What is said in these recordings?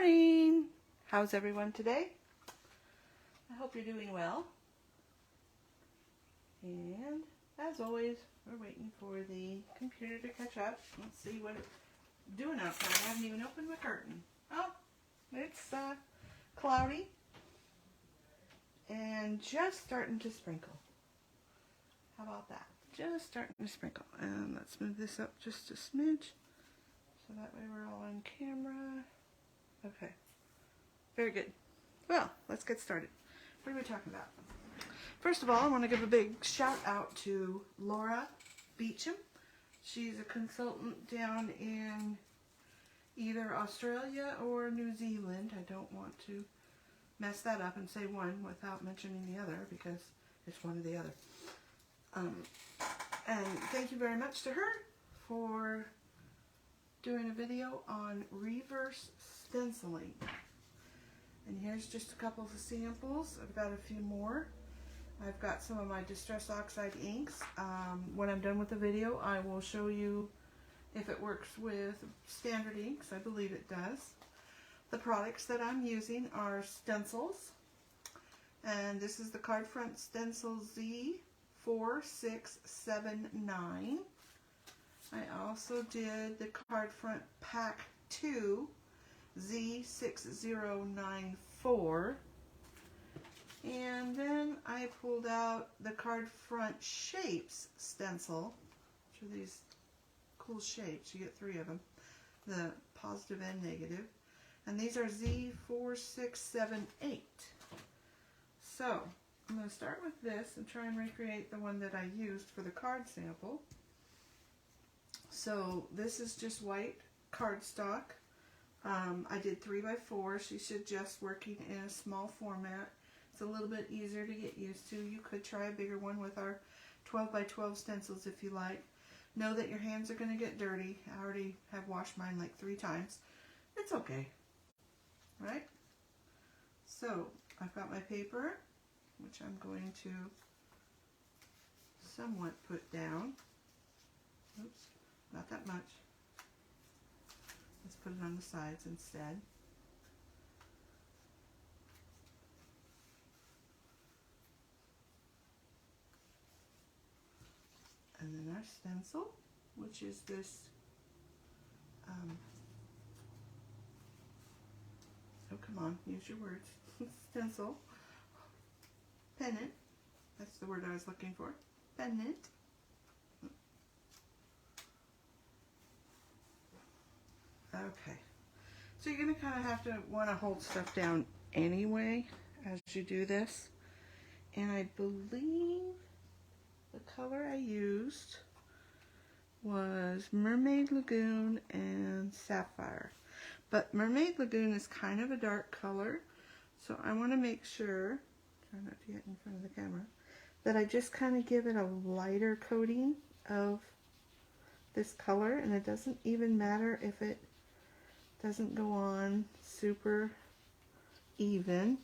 morning! How's everyone today? I hope you're doing well. And as always, we're waiting for the computer to catch up. Let's see what it's doing outside. I haven't even opened my curtain. Oh, it's cloudy and just starting to sprinkle. How about that? Just starting to sprinkle. And let's move this up just a smidge so that way we're all on camera. Okay, very good. Well, let's get started. What are we talking about? First of all, I want to give a big shout out to Laura Beecham. She's a consultant down in either Australia or New Zealand. I don't want to mess that up and say one without mentioning the other because it's one or the other. And thank you very much to her for doing a video on reverse stenciling. And here's just a couple of samples. I've got a few more. I've got some of my Distress Oxide inks. When I'm done with the video, I will show you if it works with standard inks. I believe it does. The products that I'm using are stencils. And this is the Card Front Stencil Z4679. I also did the Card Front Pack 2 Z6094. And then I pulled out the Card Front Shapes stencil, which are these cool shapes. You get 3 of them, the positive and negative. And these are Z4678. So I'm going to start with this and try and recreate the one that I used for the card sample. So this is just white cardstock. I did 3x4. She suggests working in a small format. It's a little bit easier to get used to. You could try a bigger one with our 12x12 stencils if you like. Know that your hands are going to get dirty. I already have washed mine like 3 times. It's okay. Right? So I've got my paper, which I'm going to somewhat put down. Oops, not that much. Let's put it on the sides instead. And then our stencil, which is this, oh come on, use your words, stencil, pennant, that's the word I was looking for, pennant. Okay, so you're going to kind of have to want to hold stuff down anyway as you do this. And I believe the color I used was Mermaid Lagoon and Sapphire. But Mermaid Lagoon is kind of a dark color, so I want to make sure, try not to get in front of the camera, that I just kind of give it a lighter coating of this color. And it doesn't even matter if it doesn't go on super even.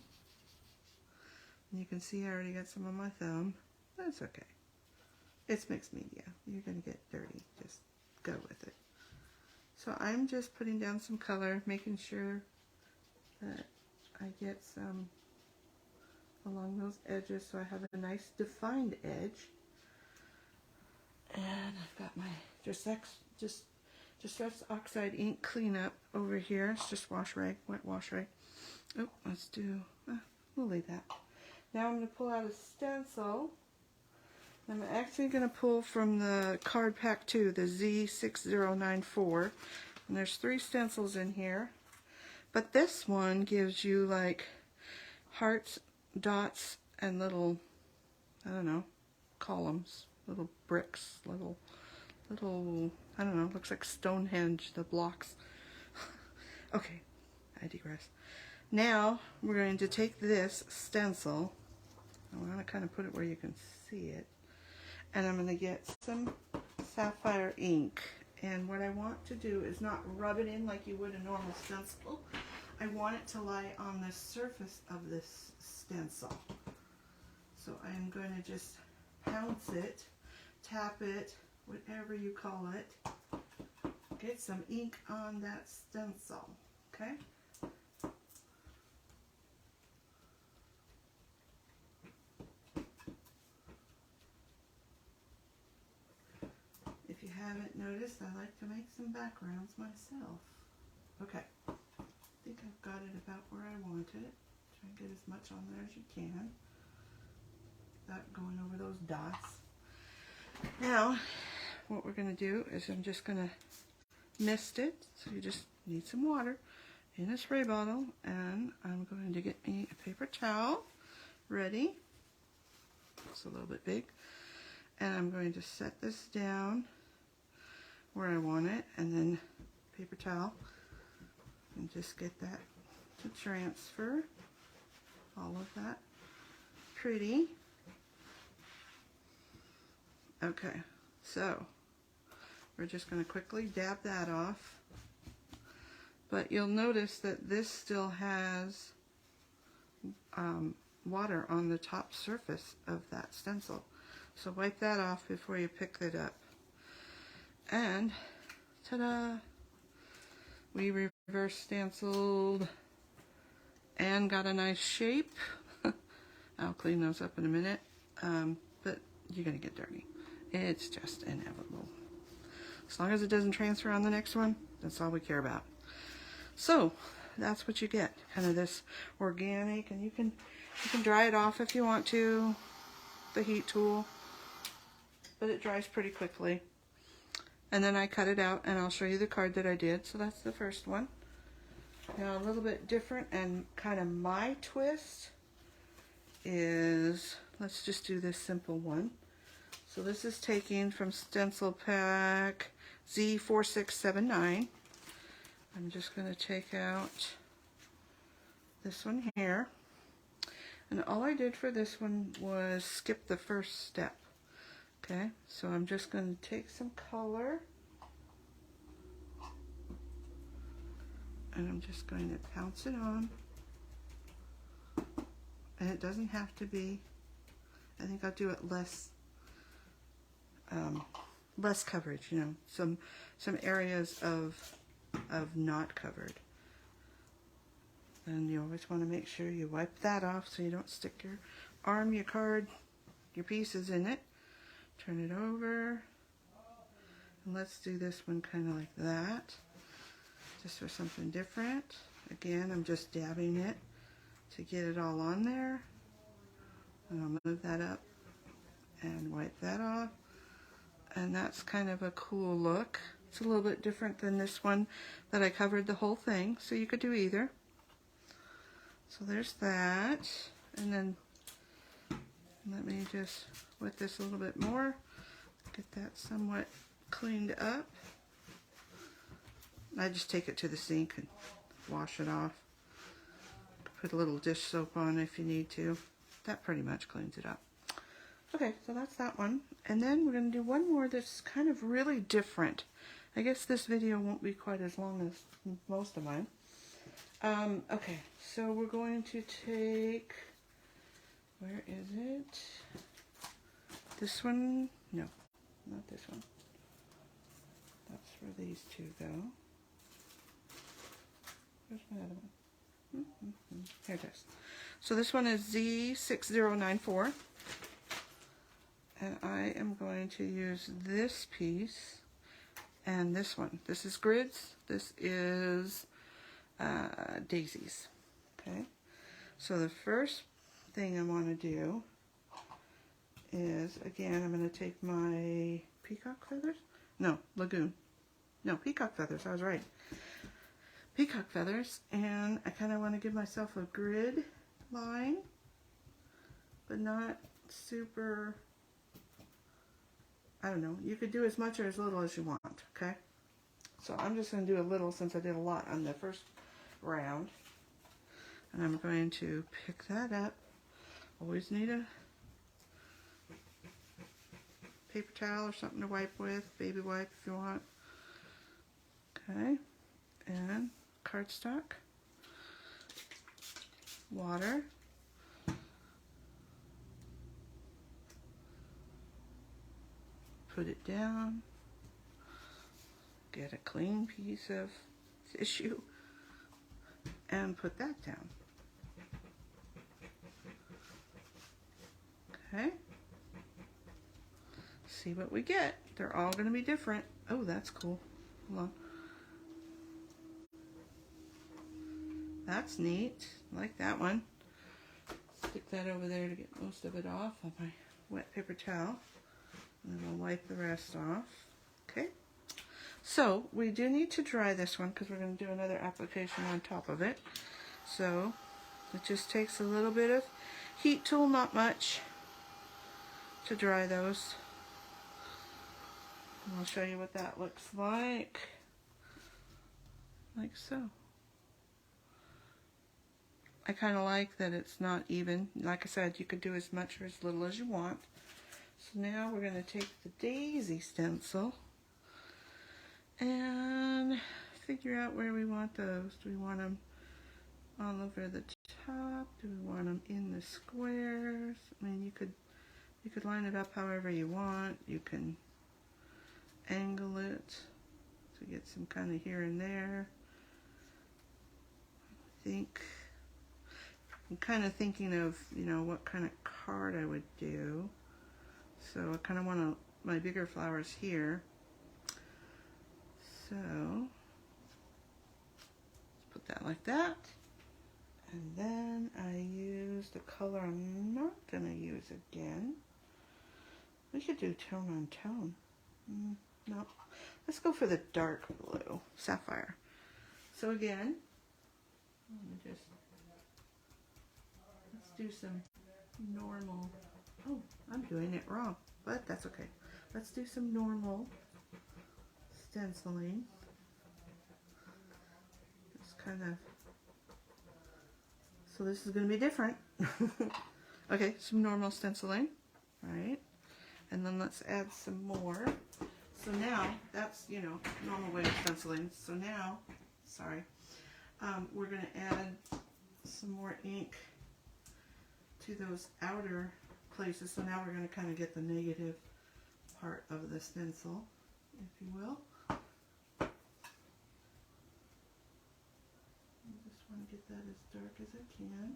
And you can see I already got some on my thumb. That's okay. It's mixed media. You're going to get dirty. Just go with it. So I'm just putting down some color, making sure that I get some along those edges so I have a nice defined edge. And I've got my Distress Oxide ink cleanup over here. It's just wash rag, wet wash rag. Oh, let's do, we'll leave that. Now I'm going to pull out a stencil. I'm actually going to pull from the Card Pack 2, the Z6094. And there's 3 stencils in here. But this one gives you like hearts, dots, and little, I don't know, columns, little bricks, little, I don't know, looks like Stonehenge, the blocks. Okay, I digress. Now we're going to take this stencil. I want to kind of put it where you can see it. And I'm going to get some sapphire ink. And what I want to do is not rub it in like you would a normal stencil. I want it to lie on the surface of this stencil. So I'm going to just pounce it, tap it, whatever you call it. Get some ink on that stencil. Okay? haven't noticed, I like to make some backgrounds myself. Okay, I think I've got it about where I want it. Try and get as much on there as you can without going over those dots. Now, what we're going to do is I'm just going to mist it. So you just need some water in a spray bottle, and I'm going to get me a paper towel ready. It's a little bit big. And I'm going to set this down where I want it, and then paper towel, and just get that to transfer all of that pretty. Okay, so we're just going to quickly dab that off, but you'll notice that this still has water on the top surface of that stencil. So wipe that off before you pick it up. And ta-da! We reverse stenciled and got a nice shape. I'll clean those up in a minute, but you're gonna get dirty. It's just inevitable. As long as it doesn't transfer on the next one, that's all we care about. So that's what you get, kind of this organic, and you can dry it off if you want to, the heat tool, but it dries pretty quickly. And then I cut it out, and I'll show you the card that I did. So that's the first one. Now a little bit different, and kind of my twist is, let's just do this simple one. So this is taking from stencil pack Z4679. I'm just going to take out this one here. And all I did for this one was skip the first step. Okay, so I'm just going to take some color, and I'm just going to pounce it on. And it doesn't have to be, I think I'll do it less coverage, you know, some areas of not covered. And you always want to make sure you wipe that off so you don't stick your arm, your card, your pieces in it. Turn it over, and let's do this one kind of like that, just for something different. Again, I'm just dabbing it to get it all on there, and I'll move that up and wipe that off, and that's kind of a cool look. It's a little bit different than this one that I covered the whole thing, so you could do either. So there's that, and then let me just wet this a little bit more, get that somewhat cleaned up. I just take it to the sink and wash it off. Put a little dish soap on if you need to. That pretty much cleans it up. Okay, so that's that one. And then we're going to do one more that's kind of really different. I guess this video won't be quite as long as most of mine. Okay, so we're going to take, where is it? This one? No, not this one. That's where these two go. Where's my other one? Here it is. So this one is Z6094. And I am going to use this piece and this one. This is grids. This is daisies. Okay. So the first thing I want to do is, again, I'm going to take my peacock feathers. No, lagoon. No, peacock feathers. I was right. Peacock feathers, and I kind of want to give myself a grid line, but not super. I don't know. You could do as much or as little as you want. Okay. So I'm just going to do a little since I did a lot on the first round, and I'm going to pick that up. Always need a paper towel or something to wipe with, baby wipe if you want. Okay, and cardstock, water, put it down, get a clean piece of tissue, and put that down. Okay. See what we get. They're all going to be different. Oh, that's cool. Hold on. That's neat. I like that one. Stick that over there to get most of it off on my wet paper towel. And then I'll wipe the rest off. Okay. So we do need to dry this one because we're going to do another application on top of it. So it just takes a little bit of heat tool, not much, to dry those. And I'll show you what that looks like so. I kind of like that it's not even. Like I said, you could do as much or as little as you want. So now we're going to take the daisy stencil and figure out where we want those. Do we want them all over the top? Do we want them in the squares? I mean, you could line it up however you want. You can angle it to get some kind of here and there. I'm kind of thinking of, you know, what kind of card I would do. So I kind of want my bigger flowers here. So let's put that like that. And then I use the color I'm not going to use again. We could do tone on tone. No. Let's go for the dark blue, sapphire. So again, let's do some normal. Oh, I'm doing it wrong, but that's okay. Let's do some normal stenciling. Just kind of. So this is going to be different. Okay, some normal stenciling, right? And then let's add some more. So now, that's, you know, normal way of stenciling. So now, sorry, we're going to add some more ink to those outer places. So now we're going to kind of get the negative part of the stencil, if you will. I just want to get that as dark as I can.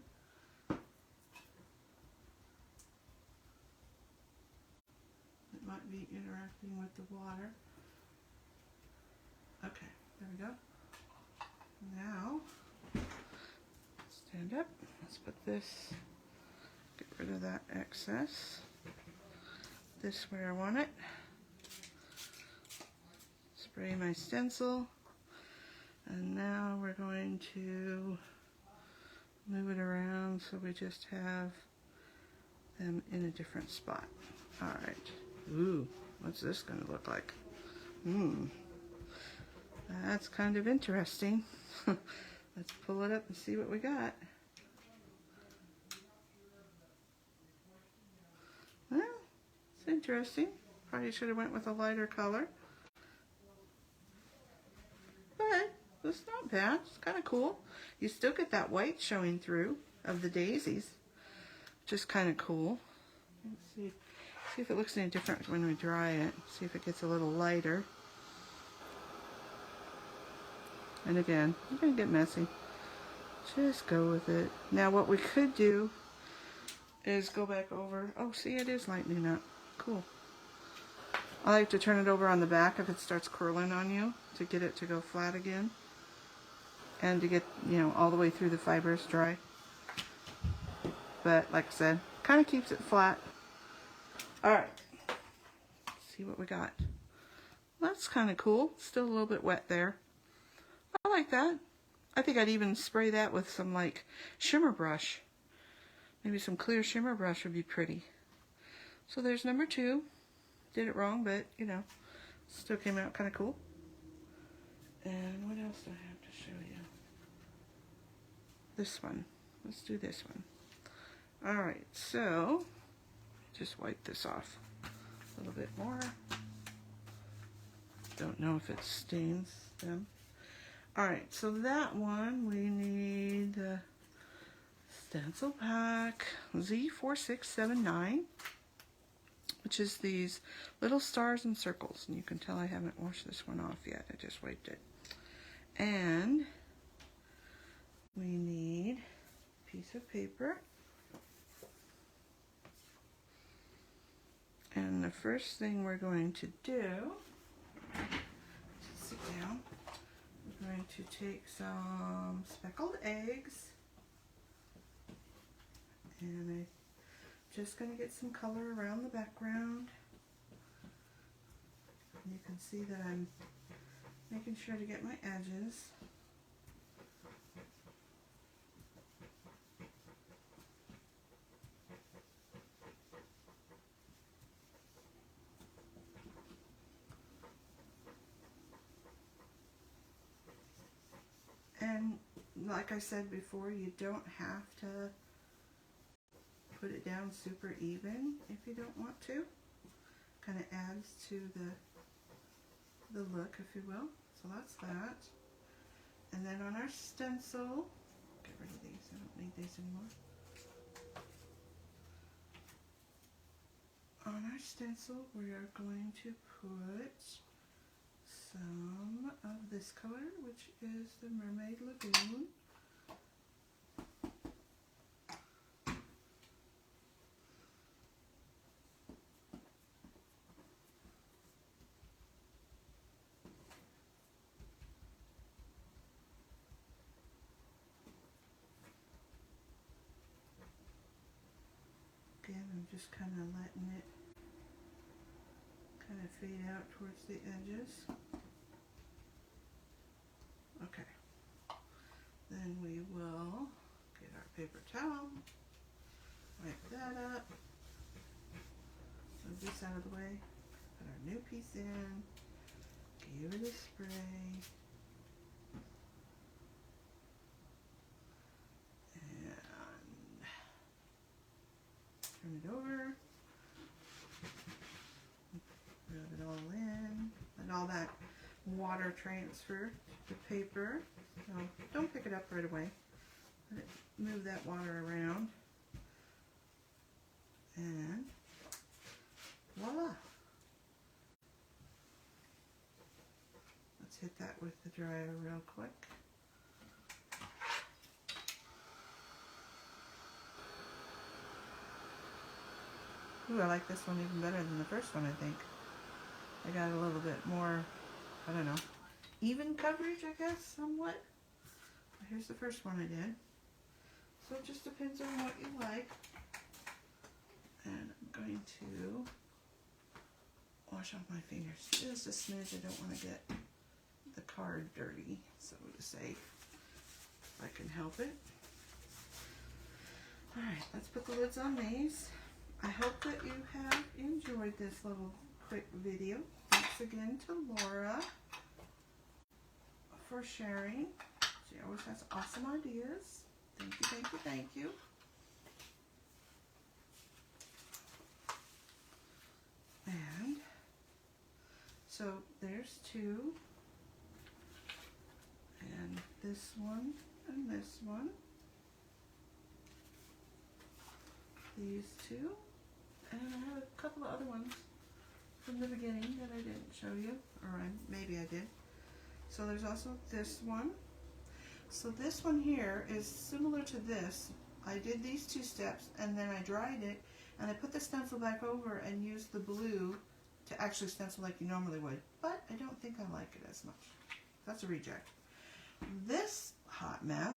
It might be interacting with the water. Okay, there we go. Now, stand up. Let's put this, get rid of that excess. This where I want it. Spray my stencil. And now we're going to move it around so we just have them in a different spot. Alright. Ooh, what's this going to look like? That's kind of interesting. Let's pull it up and see what we got. Well, it's interesting. Probably should have went with a lighter color. But it's not bad. It's kind of cool. You still get that white showing through of the daisies, which is kind of cool. Let's see if it looks any different when we dry it. See if it gets a little lighter. And again, you're going to get messy. Just go with it. Now what we could do is go back over. Oh, see, it is lightening up. Cool. I like to turn it over on the back if it starts curling on you to get it to go flat again. And to get, you know, all the way through the fibers dry. But like I said, kind of keeps it flat. Alright. See what we got. That's kind of cool. Still a little bit wet there. I like that. I think I'd even spray that with some like shimmer brush. Maybe some clear shimmer brush would be pretty. So there's number 2. Did it wrong, but you know, still came out kind of cool. And what else do I have to show you? This one. Let's do this one. Alright, so just wipe this off a little bit more. Don't know if it stains them. Alright, so that one we need the stencil pack Z4679, which is these little stars and circles. And you can tell I haven't washed this one off yet. I just wiped it. And we need a piece of paper. And the first thing we're going to do going to take some speckled eggs, and I'm just going to get some color around the background. And you can see that I'm making sure to get my edges. And like I said before, you don't have to put it down super even if you don't want to. Kind of adds to the look, if you will. So that's that. And then on our stencil, get rid of these, I don't need these anymore. On our stencil, we are going to put some of this color, which is the Mermaid Lagoon. Again, I'm just kind of letting it kind of fade out towards the edges. Okay. Then we will get our paper towel, wipe that up, move this out of the way, put our new piece in, give it a spray, and turn it over, rub it all in, let all that water transfer to the paper. So don't pick it up right away. Let it move that water around. And voila! Let's hit that with the dryer real quick. Ooh, I like this one even better than the first one, I think. I got a little bit more, I don't know, even coverage, I guess, somewhat. Here's the first one I did. So it just depends on what you like. And I'm going to wash off my fingers just a smidge. I don't want to get the card dirty, so to say, if I can help it. Alright, let's put the lids on these. I hope that you have enjoyed this little quick video. Thanks again to Laura for sharing. She always has awesome ideas. Thank you, thank you, thank you. And so there's two. And this one and this one. These two. And I have a couple of other ones from the beginning that I didn't show you. Or maybe I did. So there's also this one. So this one here is similar to this. I did these two steps and then I dried it and I put the stencil back over and used the blue to actually stencil like you normally would. But I don't think I like it as much. That's a reject. This hot mess,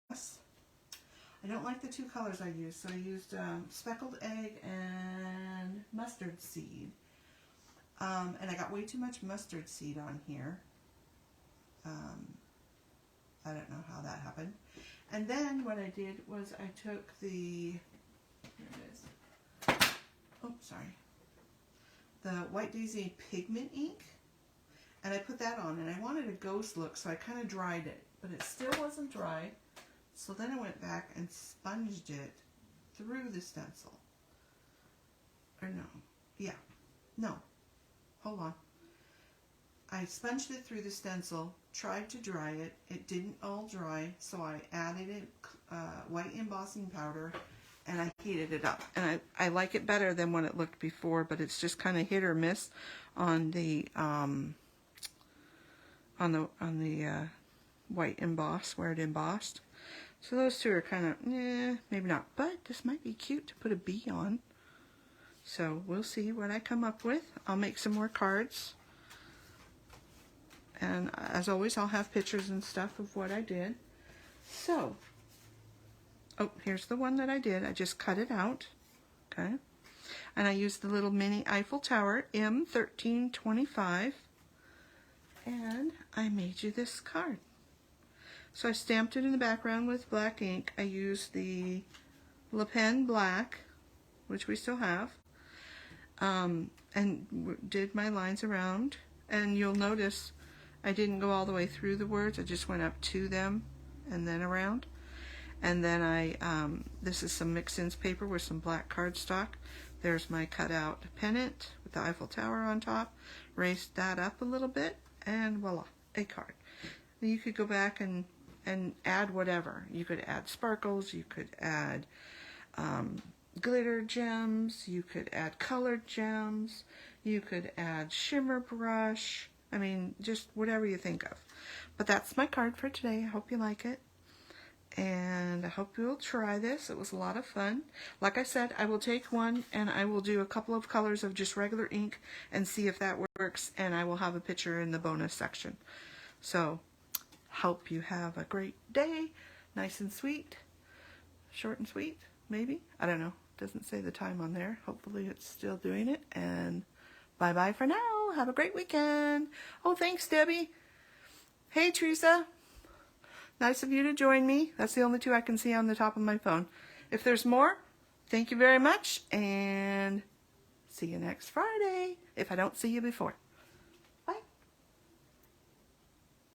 I don't like the two colors I used. So I used speckled egg and mustard seed. And I got way too much mustard seed on here. I don't know how that happened. And then what I did was I took the, here it is, oh sorry, the White Daisy pigment ink, and I put that on, and I wanted a ghost look, so I kind of dried it, but it still wasn't dry, so then I went back and sponged it through the stencil, or no, yeah, no, hold on. I sponged it through the stencil, tried to dry it, it didn't all dry, so I added it, white embossing powder, and I heated it up. And I like it better than what it looked before, but it's just kind of hit or miss on the white emboss, where it embossed. So those two are kind of, maybe not, but this might be cute to put a bee on. So we'll see what I come up with. I'll make some more cards. And as always, I'll have pictures and stuff of what I did. So, oh, here's the one that I did. I just cut it out, okay? And I used the little mini Eiffel Tower M1325. And I made you this card. So I stamped it in the background with black ink. I used the Le Pen Black, which we still have, and did my lines around. And you'll notice I didn't go all the way through the words. I just went up to them and then around. And then this is some mix-ins paper with some black cardstock. There's my cutout pennant with the Eiffel Tower on top. Raised that up a little bit, and voila, a card. You could go back and add whatever. You could add sparkles, you could add glitter gems, you could add colored gems, you could add shimmer brush. I mean, just whatever you think of. But that's my card for today. I hope you like it. And I hope you'll try this. It was a lot of fun. Like I said, I will take one and I will do a couple of colors of just regular ink and see if that works. And I will have a picture in the bonus section. So, hope you have a great day. Nice and sweet. Short and sweet, maybe? I don't know. Doesn't say the time on there. Hopefully it's still doing it. And bye-bye for now. Have a great weekend. Oh, thanks, Debbie. Hey, Teresa. Nice of you to join me. That's the only two I can see on the top of my phone. If there's more, thank you very much, and see you next Friday, if I don't see you before.